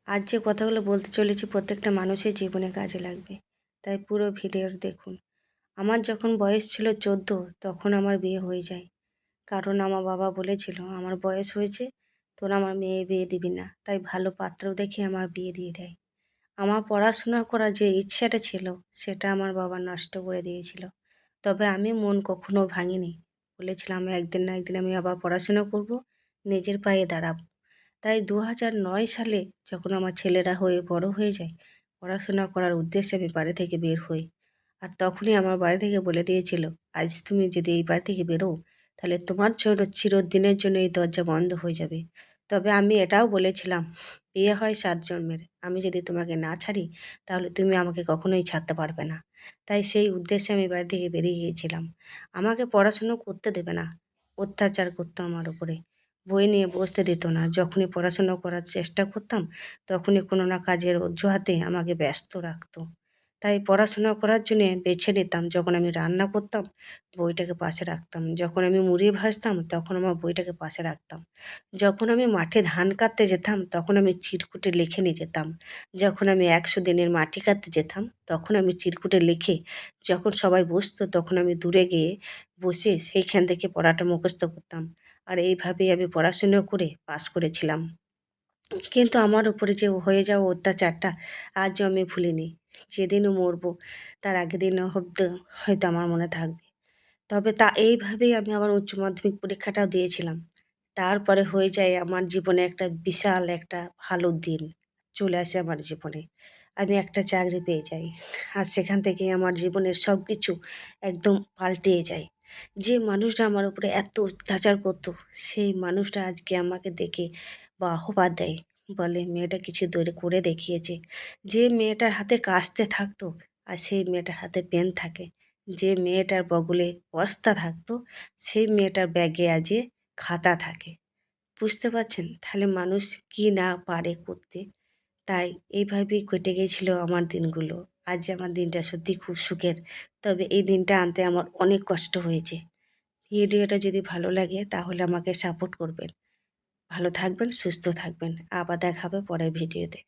আজ যে কথাগুলো বলতে চলেছি প্রত্যেকটা মানুষের জীবনে কাজে লাগবে, তাই পুরো ভিডিওর দেখুন। আমার যখন বয়স ছিল 14, তখন আমার বিয়ে হয়ে যায়। কারণ আমার বাবা বলেছিল আমার বয়স হয়েছে, তোরা আমার মেয়ে বিয়ে দিবি না, তাই ভালো পাত্র দেখে আমার বিয়ে দিয়ে দেয়। আমার পড়াশোনা করার যে ইচ্ছাটা ছিল সেটা আমার বাবা নষ্ট করে দিয়েছিল। তবে আমি মন কখনো ভাঙিনি। বলেছিলাম একদিন না একদিন আমি আবার পড়াশোনা করব, নিজের পায়ে দাঁড়াবো। তাই 2009 সালে যখন আমার ছেলেরা হয়ে বড় হয়ে যায়, পড়াশোনা করার উদ্দেশ্যে আমি বাড়ি থেকে বের হই। আর তখনই আমার বাড়ি থেকে বলে দিয়েছিল, আজ তুমি যদি এই বাড়ি থেকে বেরো, তাহলে তোমার জন্য চিরদিনের জন্য এই দরজা বন্ধ হয়ে যাবে। তবে আমি এটাও বলেছিলাম, বিয়ে হয় 7 জন্মের, আমি যদি তোমাকে না ছাড়ি তাহলে তুমি আমাকে কখনোই ছাড়তে পারবে না। তাই সেই উদ্দেশ্যে আমি বাড়ি থেকে বেরিয়ে গিয়েছিলাম। আমাকে পড়াশুনো করতে দেবে না, অত্যাচার করতো আমার উপরে। বই নিয়ে বসতে দিত না। যখনই পড়াশোনা করার চেষ্টা করতাম, তখনই কোনো না কাজের অজুহাতে আমাকে ব্যস্ত রাখতো। তাই পড়াশোনা করার জন্যে বেছে নিতাম, যখন আমি রান্না করতাম, বইটাকে পাশে রাখতাম। যখন আমি মুড়ি ভাজতাম, তখন আমার বইটাকে পাশে রাখতাম। যখন আমি মাঠে ধান কাটতে যেতাম, তখন আমি চিরকুটে লিখে নিয়ে যেতাম। যখন আমি 100 দিনের মাটি কাটতে যেতাম, তখন আমি চিরকুটে লিখে, যখন সবাই বসতো, তখন আমি দূরে গিয়ে বসে সেইখান থেকে পড়াটা মুখস্থ করতাম। আর এইভাবেই আমি পড়াশুনো করে পাস করেছিলাম। কিন্তু আমার উপরে যে হয়ে যাওয়া অত্যাচারটা আজও আমি ভুলিনি। যেদিনও মরবো তার আগের দিনও হয়তো আমার মনে থাকবে। তবে এইভাবেই আমি আমার উচ্চ মাধ্যমিক পরীক্ষাটাও দিয়েছিলাম। তারপরে হয়ে যায় আমার জীবনে একটা বিশাল একটা ভালো দিন চলে আসে আমার জীবনে। আমি একটা চাকরি পেয়ে যাই। আর সেখান থেকেই আমার জীবনের সব কিছু একদম পাল্টিয়ে যায়। যে মানুষটা আমার উপরে এত অত্যাচার করতো, সেই মানুষটা আজকে আমাকে দেখে বাহবা দেয়। বলে মেয়েটা কিছু করে দেখিয়েছে। যে মেয়েটার হাতে কাস্তে থাকতো, আর সেই মেয়েটার হাতে পেন থাকে। যে মেয়েটার বগলে বস্তা থাকতো, সেই মেয়েটার ব্যাগে আজকে খাতা থাকে। বুঝতে পারছেন? তাহলে মানুষ কি না পারে করতে। তাই এইভাবেই কেটে গিয়েছিল আমার দিনগুলো। আজ আমার দিনটা সত্যিই খুব সুখের। তবে এই দিনটা আনতে আমার অনেক কষ্ট হয়েছে। ভিডিওটা যদি ভালো লাগে তাহলে আমাকে সাপোর্ট করবেন। ভালো থাকবেন, সুস্থ থাকবেন। আবার দেখা হবে পরের ভিডিওতে।